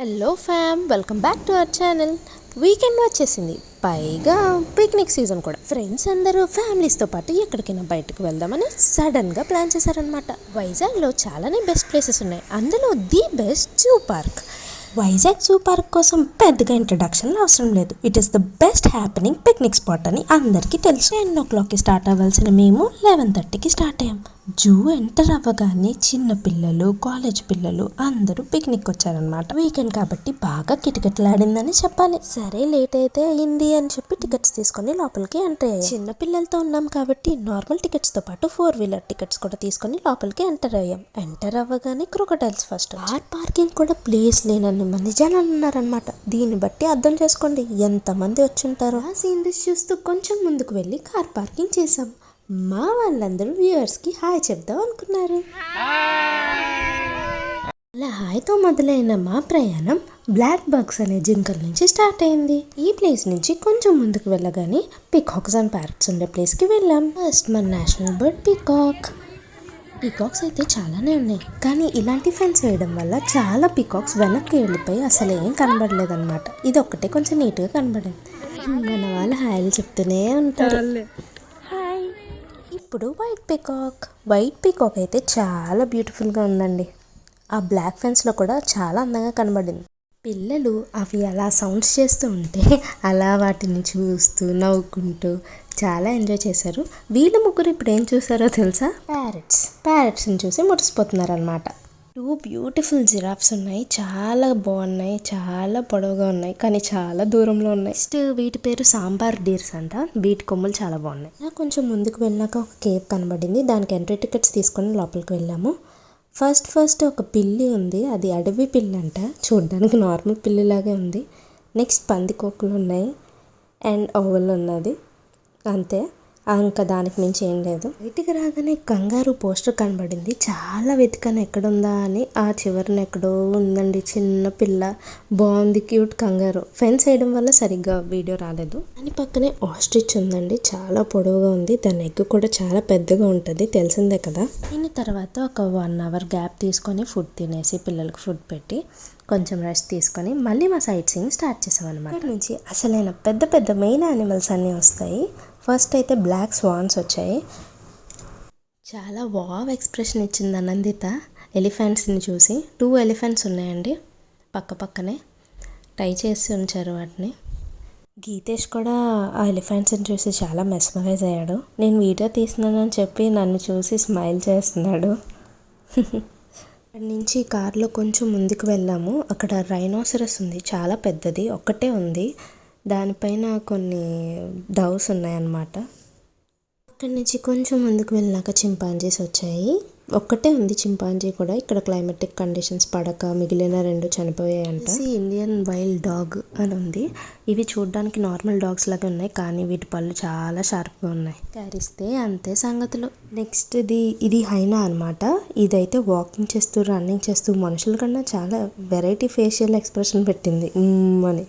Hello fam, welcome back to our channel. Weekend వచ్చేసింది, పైగా picnic season కూడా. Friends అందరూ ఫ్యామిలీస్తో పాటు ఎక్కడికైనా బయటకు వెళ్దామని సడన్గా ప్లాన్ చేశారనమాట. వైజాగ్లో చాలానే బెస్ట్ ప్లేసెస్ ఉన్నాయి, అందులో the best zoo park. Vizag zoo park కోసం పెద్దగా ఇంట్రడక్షన్లు అవసరం లేదు. It is the best happening picnic spot అని అందరికీ తెలుసు. 10 o'clockకి స్టార్ట్ అవ్వాల్సిన మేము 11:30కి స్టార్ట్ అయ్యాం. జూ ఎంటర్ అవ్వగానే చిన్న పిల్లలు, కాలేజ్ పిల్లలు అందరూ పిక్నిక్ వచ్చారనమాట. వీకెండ్ కాబట్టి బాగా కిటకిటలాడిందని చెప్పాలి. సరే లేట్ అయితే అయింది అని చెప్పి టికెట్స్ తీసుకొని లోపలికి ఎంటర్ అయ్యాం. చిన్న పిల్లలతో ఉన్నాం కాబట్టి నార్మల్ టికెట్స్ తో పాటు 4-wheeler టికెట్స్ కూడా తీసుకొని లోపలికి ఎంటర్ అయ్యాం. ఎంటర్ అవ్వగానే క్రొకడైల్స్ ఫస్ట్. కార్ పార్కింగ్ కూడా ప్లేస్ లేనన్ని మంది జనాలు ఉన్నారనమాట. దీన్ని బట్టి అర్థం చేసుకోండి ఎంత మంది వచ్చుంటారో. ఆ సీనరీస్ చూస్తూ కొంచెం ముందుకు వెళ్ళి కార్ పార్కింగ్ చేసాం. మా వాళ్ళందరూ వ్యూవర్స్కి హాయ్ చెప్దాం అనుకున్నారు. అలా హాయ్తో మొదలైన మా ప్రయాణం బ్లాక్ బగ్స్ అనే జింకల నుంచి స్టార్ట్ అయింది. ఈ ప్లేస్ నుంచి కొంచెం ముందుకు వెళ్ళగానే పీకాక్స్ అండ్ ప్యారెట్స్ ఉండే ప్లేస్కి వెళ్ళాం. ఫస్ట్ మన నేషనల్ బర్డ్ పీకాక్స్ అయితే చాలానే ఉన్నాయి, కానీ ఇలాంటి ఫెన్స్ వేయడం వల్ల చాలా పీకాక్స్ వెనక్కి వెళ్ళిపోయి అసలు ఏం కనబడలేదన్నమాట. ఇది ఒక్కటే కొంచెం నీట్గా కనబడింది. మన వాళ్ళు హాయిలు చెప్తూనే ఉంటారు. ఇప్పుడు వైట్ పీకాక్ అయితే చాలా బ్యూటిఫుల్గా ఉందండి. ఆ బ్లాక్ ఫెన్స్లో కూడా చాలా అందంగా కనబడింది. పిల్లలు అవి అలా సౌండ్స్ చేస్తూ ఉంటే అలా వాటిని చూస్తూ నవ్వుకుంటూ చాలా ఎంజాయ్ చేశారు. వీళ్ళ ముగ్గురు ఇప్పుడు ఏం చూసారో తెలుసా? ప్యారెట్స్ని చూసి మురిసిపోతున్నారు అనమాట. 2 బ్యూటిఫుల్ జిరాఫ్స్ ఉన్నాయి, చాలా బాగున్నాయి, చాలా పొడవుగా ఉన్నాయి, కానీ చాలా దూరంలో ఉన్నాయి. నెక్స్ట్ వీటి పేరు సాంబార్ డీర్స్ అంట. వీటి కొమ్ములు చాలా బాగున్నాయి. కొంచెం ముందుకు వెళ్ళాక ఒక కేవ్ కనబడింది, దానికి ఎంట్రీ టికెట్స్ తీసుకొని లోపలికి వెళ్ళాము. ఫస్ట్ ఒక పిల్లి ఉంది, అది అడవి పిల్లి అంట. చూడడానికి నార్మల్ పిల్లిలాగే ఉంది. నెక్స్ట్ పందికొక్కులు ఉన్నాయి అండ్ ఓవల్ ఉన్నది, అంతే. ఇంకా దానికి మించి ఏం లేదు. బయటికి రాగానే కంగారు పోస్టర్ కనబడింది. చాలా వెతికాను ఎక్కడుందా అని. ఆ చివరిన ఎక్కడో ఉందండి చిన్న పిల్ల, బాగుంది, క్యూట్ కంగారు. ఫెన్స్ వేయడం వల్ల సరిగ్గా వీడియో రాలేదు. దాని పక్కనే ఆస్ట్రిచ్ ఉందండి, చాలా పొడవుగా ఉంది. దాని ఎగ్ కూడా చాలా పెద్దగా ఉంటుంది, తెలిసిందే కదా. దీని తర్వాత ఒక 1 hour గ్యాప్ తీసుకొని ఫుడ్ తినేసి పిల్లలకు ఫుడ్ పెట్టి కొంచెం రెస్ట్ తీసుకొని మళ్ళీ మా సైట్ సీయింగ్ స్టార్ట్ చేసాం అనమాట. ఇక్కడ నుంచి అసలైన పెద్ద మెయిన్ యానిమల్స్ అన్నీ వస్తాయి. ఫస్ట్ అయితే బ్లాక్ స్వాన్స్ వచ్చాయి. చాలా వావ్ ఎక్స్ప్రెషన్ ఇచ్చింది అనందిత ఎలిఫెంట్స్ని చూసి. 2 ఎలిఫెంట్స్ ఉన్నాయండి పక్కనే, టై చేసి ఉంచారు వాటిని. గీతేష్ కూడా ఆ ఎలిఫెంట్స్ని చూసి చాలా మెస్మరైజ్ అయ్యాడు. నేను వీడియో తీస్తున్నానని చెప్పి నన్ను చూసి స్మైల్ చేస్తున్నాడు. అక్కడి నుంచి కారులో కొంచెం ముందుకు వెళ్ళాము. అక్కడ రైనోసరస్ ఉంది, చాలా పెద్దది, ఒక్కటే ఉంది. దానిపైన కొన్ని డవ్స్ ఉన్నాయన్నమాట. అక్కడి నుంచి కొంచెం ముందుకు వెళ్ళాక చింపాంజీస్ వచ్చాయి. ఒక్కటే ఉంది చింపాంజీ కూడా. ఇక్కడ క్లైమేటిక్ కండిషన్స్ పడక మిగిలిన 2 చనిపోయాయంట. ఇండియన్ వైల్డ్ డాగ్ అని ఉంది. ఇవి చూడడానికి నార్మల్ డాగ్స్ లాగా ఉన్నాయి, కానీ వీటి పళ్ళు చాలా షార్ప్గా ఉన్నాయి. కరిస్తే అంతే సంగతులు. నెక్స్ట్ ఇది హైనా అనమాట. ఇదైతే వాకింగ్ చేస్తూ రన్నింగ్ చేస్తూ మనుషుల కన్నా చాలా వెరైటీ ఫేషియల్ ఎక్స్ప్రెషన్ పెట్టింది అని.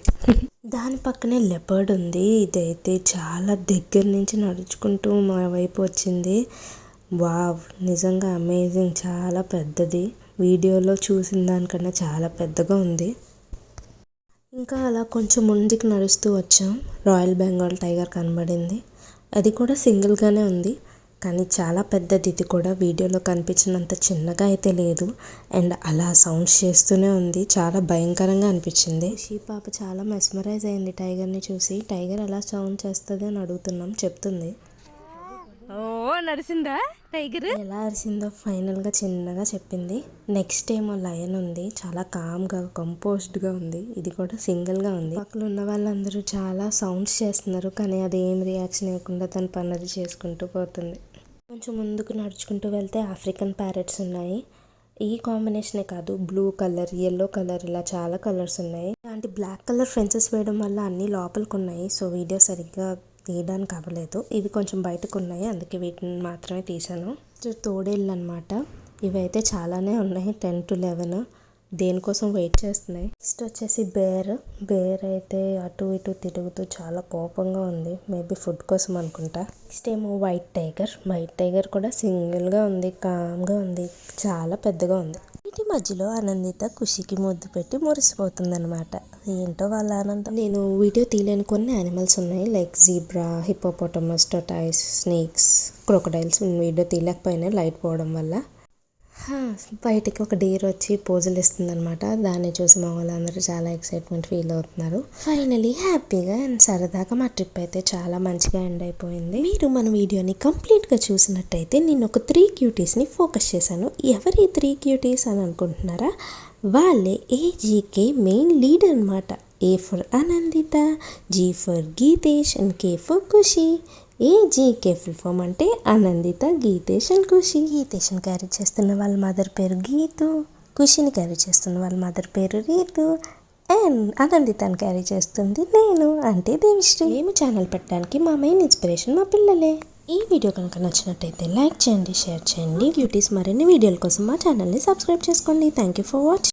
దాని పక్కనే లెపర్డ్ ఉంది. ఇదైతే చాలా దగ్గర నుంచి నడుచుకుంటూ మా వైపు వచ్చింది. వావ్, నిజంగా అమేజింగ్, చాలా పెద్దది. వీడియోలో చూసిన దానికన్నా చాలా పెద్దగా ఉంది. ఇంకా అలా కొంచెం ముందుకు నడుస్తూ వచ్చాం. రాయల్ బెంగాల్ టైగర్ కనబడింది. అది కూడా సింగిల్గానే ఉంది, కానీ చాలా పెద్దది. ఇది కూడా వీడియోలో కనిపించినంత చిన్నగా అయితే లేదు. అండ్ అలా సౌండ్స్ చేస్తూనే ఉంది, చాలా భయంకరంగా అనిపించింది. ఈ పాప చాలా మెస్మరైజ్ అయింది టైగర్ని చూసి. టైగర్ ఎలా సౌండ్ చేస్తుంది అని అడుగుతున్నాం, చెప్తుంది. నడిచిందా టైగర్? ఎలా అరిసిందో ఫైనల్గా చిన్నగా చెప్పింది. నెక్స్ట్ ఏమో లయన్ ఉంది, చాలా కామ్గా కంపోజ్డ్గా ఉంది. ఇది కూడా సింగిల్గా ఉంది. పక్కన ఉన్న వాళ్ళందరూ చాలా సౌండ్స్ చేస్తున్నారు, కానీ అది ఏం రియాక్షన్ ఇవ్వకుండా తన పనులు చేసుకుంటూ పోతుంది. కొంచెం ముందుకు నడుచుకుంటూ వెళ్తే ఆఫ్రికన్ ప్యారెట్స్ ఉన్నాయి. ఈ కాంబినేషనే కాదు, బ్లూ కలర్, ఎల్లో కలర్, ఇలా చాలా కలర్స్ ఉన్నాయి. ఇలాంటి బ్లాక్ కలర్ ఫెన్సెస్ వేయడం వల్ల అన్నీ లోపలికి ఉన్నాయి, సో వీడియో సరిగ్గా తీయడానికి అవ్వలేదు. ఇవి కొంచెం బయటకు ఉన్నాయి, అందుకే వీటిని మాత్రమే తీసాను. తోడేళ్ళు అనమాట. ఇవైతే చాలానే ఉన్నాయి, 10 to 11. దేనికోసం వెయిట్ చేస్తున్నాయి. నెక్స్ట్ వచ్చేసి బేర్ అయితే అటు ఇటు తిరుగుతూ చాలా కోపంగా ఉంది, మేబీ ఫుడ్ కోసం అనుకుంటా. నెక్స్ట్ ఏమో వైట్ టైగర్ కూడా సింగిల్గా ఉంది, కామ్గా ఉంది, చాలా పెద్దగా ఉంది. వీటి మధ్యలో ఆనందిత ఖుషికి ముద్దు పెట్టి మురిసిపోతుందన్నమాట. ఏంటో వాళ్ళ ఆనందం. నేను వీడియో తీయలేని కొన్ని యానిమల్స్ ఉన్నాయి, like zebra, hippopotamus, tortoise, snakes, crocodiles. Video తీయలేకపోయినా లైట్ పోవడం వల్ల. బయటికి ఒక డీర్ వచ్చి పోజులు ఇస్తుందనమాట. దాన్ని చూసి మా వాళ్ళందరూ చాలా ఎక్సైట్మెంట్ ఫీల్ అవుతున్నారు. ఫైనలీ హ్యాపీగా అండ్ సరదాగా మా ట్రిప్ అయితే చాలా మంచిగా ఎండ్ అయిపోయింది. మీరు మన వీడియోని కంప్లీట్గా చూసినట్టయితే నేను ఒక 3 క్యూటీస్ని ఫోకస్ చేశాను. ఎవరి 3 క్యూటీస్ అని అనుకుంటున్నారా? వాళ్ళే ఏజీకే మెయిన్ లీడర్ అనమాట. A for Anandita, G for Geetesh and K for Khushi. AGK full form అంటే ఆనందిత, గీతేష్ అండ్ ఖుషి. గీతేష్ని క్యారీ చేస్తున్న వాళ్ళ మదర్ పేరు గీతు, ఖుషిని క్యారీ చేస్తున్న వాళ్ళ మదర్ పేరు రీతు, అండ్ ఆనందితని క్యారీ చేస్తుంది నేను, అంటే దేవిశ్రీ. మేము ఛానల్ పెట్టడానికి మా మెయిన్ ఇన్స్పిరేషన్ మా పిల్లలే. ఈ వీడియో కనుక నచ్చినట్టయితే లైక్ చేయండి, షేర్ చేయండి. క్యూటీస్ మరిన్ని వీడియోల కోసం మా ఛానల్ని సబ్స్క్రైబ్ చేసుకోండి. Thank you for watching.